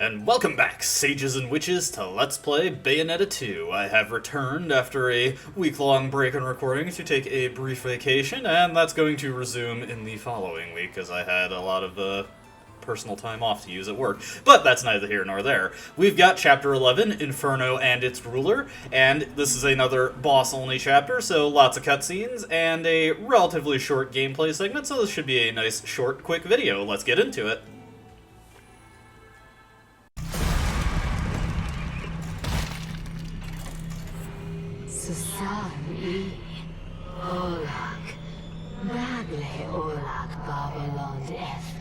And welcome back, sages and witches, to Let's Play Bayonetta 2. I have returned after a week-long break in recording to take a brief vacation, and that's going to resume in the following week, because I had a lot of personal time off to use at work. But that's neither here nor there. We've got Chapter 11, Inferno and its Ruler, and this is another boss-only chapter, so lots of cutscenes, and a relatively short gameplay segment, so this should be a nice, short, quick video. Let's get into it. Susani, Olag, Bagle Olag Babylon F,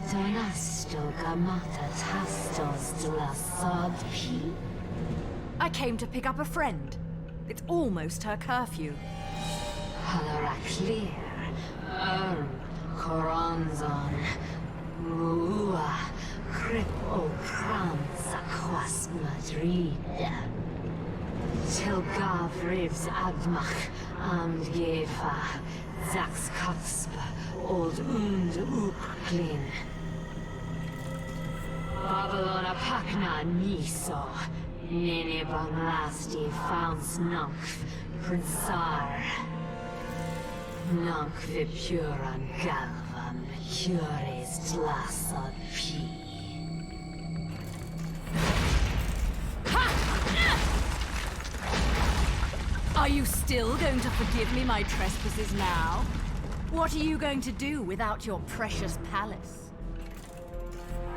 Donasto Gamata Tastos de la Sodpi. I came to pick up a friend. It's almost her curfew. Halara clear, Coronzon, Rua, Crip o Kranza Quas Madrid. Till Gavrivs Agmach and Gefa, Zax Katspa, Old Und Uklin. Babylon Apakna Niso, Nene Banglasti Founds Nunkf, Prinsar. Nunk Vipuran Galvan, Cures Tlasad P. Are you still going to forgive me my trespasses now? What are you going to do without your precious palace?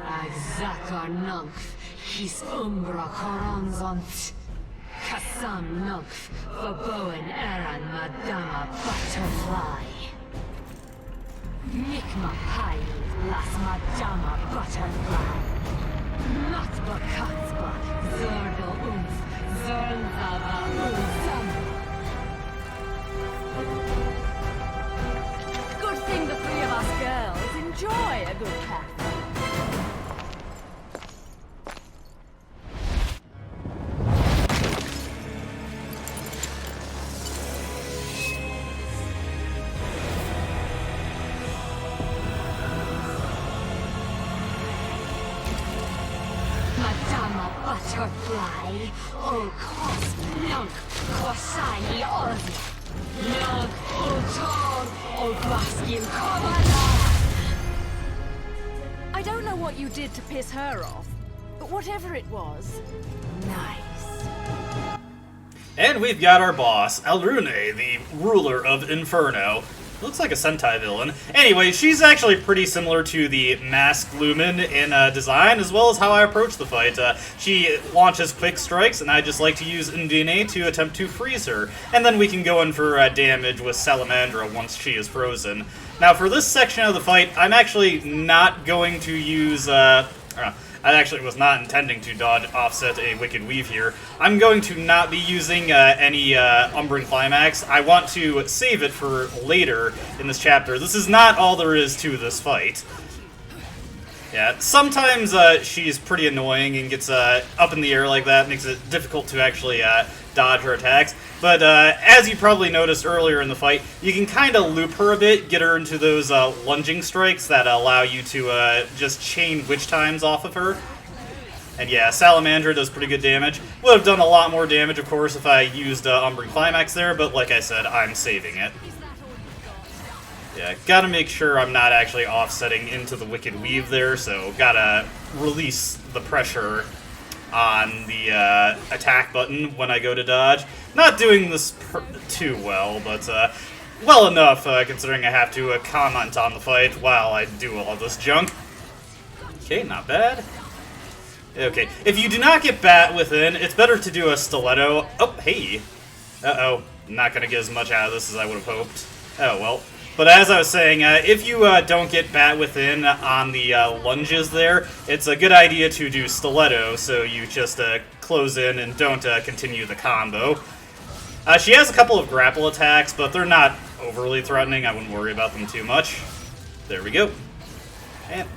Agzakar Nunkf, his Umbra Coronzont. Kassam Nunkf, Vaboen Eran Madama Butterfly. Nikma Pai, Las Madama Butterfly. Matba Katzba, Zerdo Umf, Zernzava Umzam. Good thing the three of us girls enjoy a good cat. Madama Butterfly, O Cosp Nunk, Kwasai Orz. Nunk, O Tog, O Baskin Kovana. I don't know what you did to piss her off, but whatever it was, nice. And we've got our boss, Alrune, the ruler of Inferno. Looks like a Sentai villain. Anyway, she's actually pretty similar to the Masked Lumen in design, as well as how I approach the fight. She launches quick strikes, and I just like to use Undine to attempt to freeze her. And then we can go in for damage with Salamandra once she is frozen. Now, for this section of the fight, I'm actually not going to use... I actually was not intending to dodge offset a Wicked Weave here. I'm going to not be using any Umbran Climax. I want to save it for later in this chapter. This is not all there is to this fight. Yeah, sometimes she's pretty annoying and gets up in the air like that, makes it difficult to actually dodge her attacks. But as you probably noticed earlier in the fight, you can kind of loop her a bit, get her into those lunging strikes that allow you to just chain witch times off of her. And yeah, Salamandra does pretty good damage. Would have done a lot more damage, of course, if I used Umbran Climax there, but like I said, I'm saving it. Yeah, gotta make sure I'm not actually offsetting into the Wicked Weave there, so gotta release the pressure on the attack button when I go to dodge. Not doing this too well, but well enough considering I have to comment on the fight while I do all this junk. Okay, not bad. Okay, if you do not get bat within, it's better to do a stiletto. Oh, hey. Uh-oh, not gonna get as much out of this as I would have hoped. Oh, well. But as I was saying, if you don't get bat within on the lunges there, it's a good idea to do stiletto, so you just close in and don't continue the combo. She has a couple of grapple attacks, but they're not overly threatening. I wouldn't worry about them too much. There we go. And...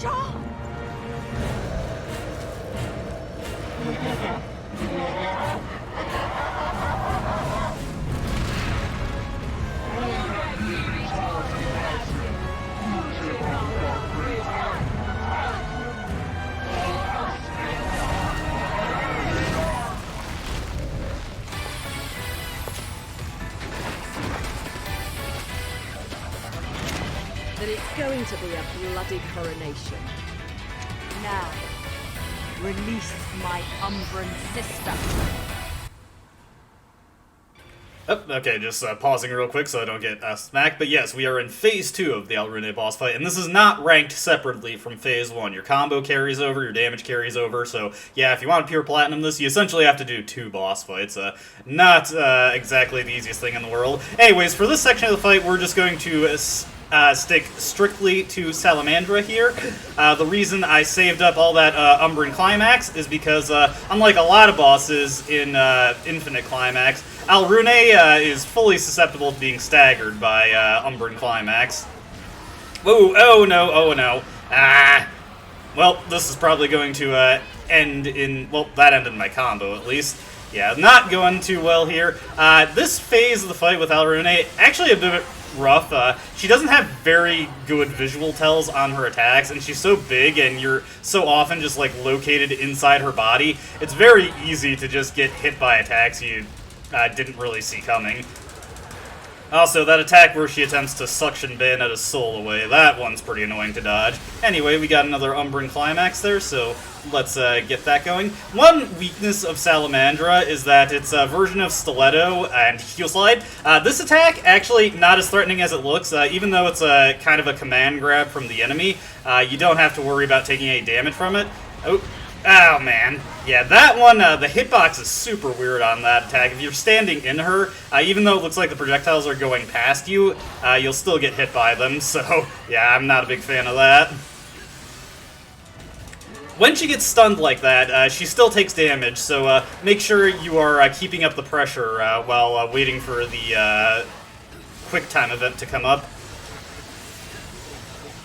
Jeanne! Then it's going to be a bloody coronation. Now, release my Umbran sister. Oh, okay, just pausing real quick so I don't get smacked. But yes, we are in Phase 2 of the Alrune boss fight, and this is not ranked separately from Phase 1. Your combo carries over, your damage carries over, so yeah, if you want to pure platinum this, you essentially have to do 2 boss fights. Not exactly the easiest thing in the world. Anyways, for this section of the fight, we're just going to stick strictly to Salamandra here. The reason I saved up all that Umbran Climax is because, unlike a lot of bosses in Infinite Climax, Alrune is fully susceptible to being staggered by Umbran Climax. Whoa, oh no, oh no. Well, this is probably going to end in, well, that ended my combo at least. Yeah, not going too well here. This phase of the fight with Alrune, actually a bit rough. She doesn't have very good visual tells on her attacks, and she's so big and you're so often just like located inside her body. It's very easy to just get hit by attacks you didn't really see coming. Also, that attack where she attempts to suction Bayonetta's soul away, that one's pretty annoying to dodge. Anyway, we got another Umbran Climax there, so let's get that going. One weakness of Salamandra is that its version of Stiletto and Heel Slide, this attack actually not as threatening as it looks. Even though it's kind of a command grab from the enemy, you don't have to worry about taking any damage from it. Oh man. Yeah, that one, the hitbox is super weird on that attack. If you're standing in her, even though it looks like the projectiles are going past you, you'll still get hit by them, so yeah, I'm not a big fan of that. When she gets stunned like that, she still takes damage, so make sure you are keeping up the pressure while waiting for the quick time event to come up.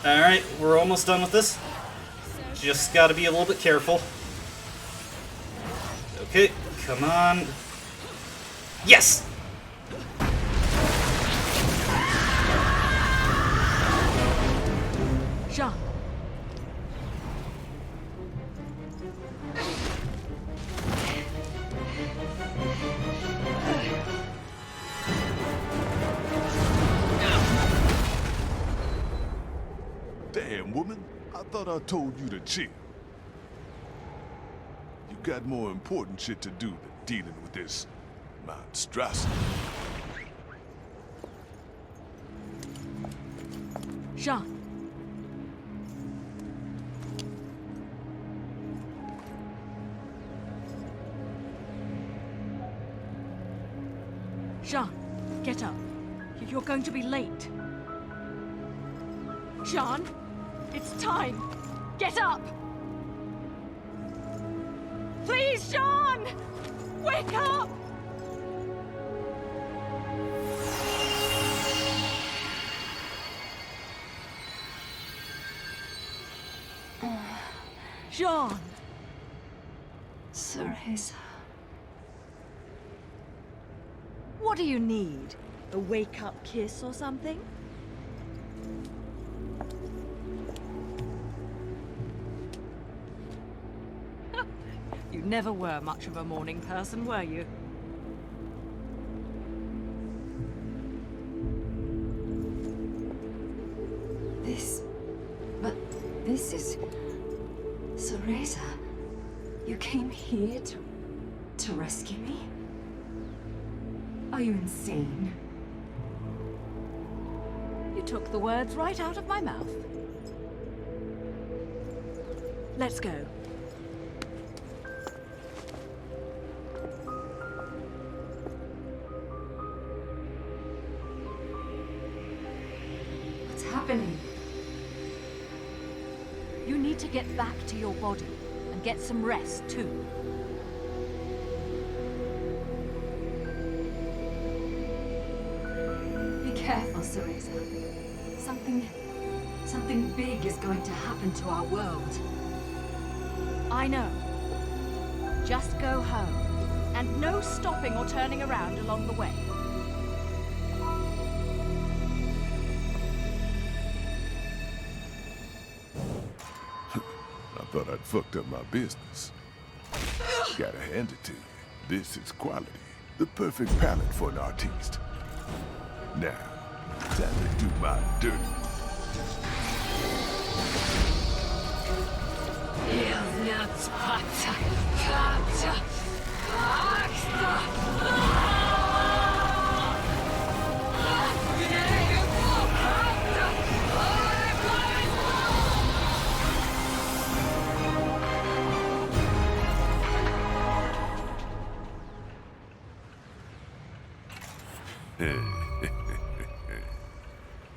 Alright, we're almost done with this. Just gotta be a little bit careful. Okay, come on. Yes! Jeanne. Damn, woman. I thought I told you to chill. You got more important shit to do than dealing with this monstrosity. Jeanne. Jeanne, get up. You're going to be late. Jeanne, it's time. Get up! Please, Jeanne! Wake up! Jeanne! Cereza. What do you need? A wake-up kiss or something? You never were much of a morning person, were you? This is... Cereza. You came here to rescue me? Are you insane? You took the words right out of my mouth. Let's go. What's happening? You need to get back to your body and get some rest too. careful, Cereza. Something big is going to happen to our world. I know. Just go home. And no stopping or turning around along the way. I thought I'd fucked up my business. Gotta hand it to you. This is quality. The perfect palette for an artiste. Now, time to do my dirty.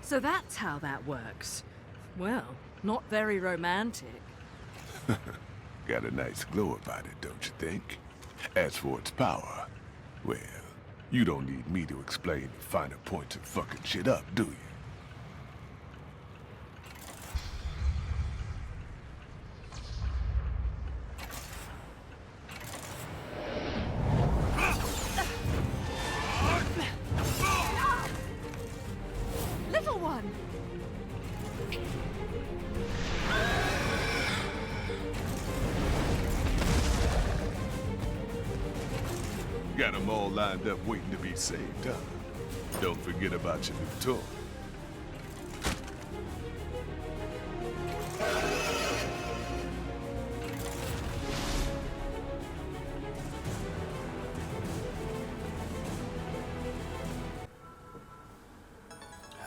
So that's how that works. Well, not very romantic. Got a nice glow about it, don't you think? As for its power, well, you don't need me to explain the finer points of fucking shit up, do you? Little one! Got them all lined up waiting to be saved, huh? Don't forget about your new toy.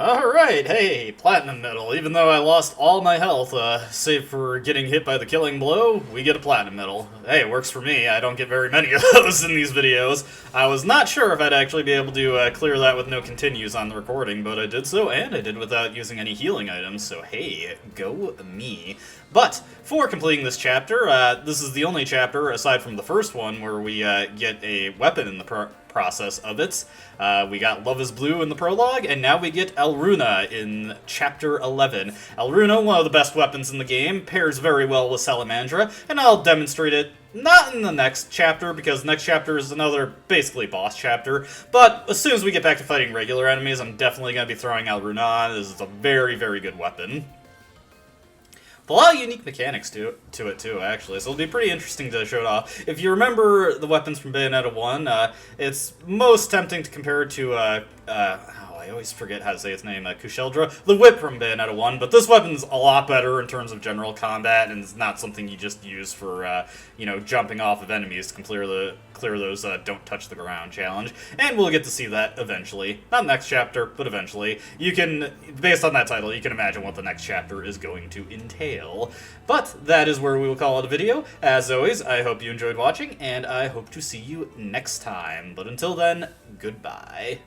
Alright, hey, platinum medal. Even though I lost all my health, save for getting hit by the killing blow, we get a platinum medal. Hey, it works for me. I don't get very many of those in these videos. I was not sure if I'd actually be able to clear that with no continues on the recording, but I did so, and I did without using any healing items, so hey, go me. But, for completing this chapter, this is the only chapter, aside from the first one, where we get a weapon in the process of it. We got Love is Blue in the prologue, and now we get Elruna in Chapter 11. Elruna, one of the best weapons in the game, pairs very well with Salamandra, and I'll demonstrate it not in the next chapter, because the next chapter is another, basically, boss chapter, but as soon as we get back to fighting regular enemies, I'm definitely going to be throwing Elruna on. This is a very, very good weapon. A lot of unique mechanics to it, too, actually, so it'll be pretty interesting to show it off. If you remember the weapons from Bayonetta 1, it's most tempting to compare it to, I always forget how to say its name, Kusheldra, the whip from Bayonetta 1, but this weapon's a lot better in terms of general combat, and it's not something you just use for, you know, jumping off of enemies to clear those don't touch the ground challenge, and we'll get to see that eventually. Not next chapter, but eventually. You can, based on that title, you can imagine what the next chapter is going to entail. But that is where we will call it a video. As always, I hope you enjoyed watching, and I hope to see you next time. But until then, goodbye.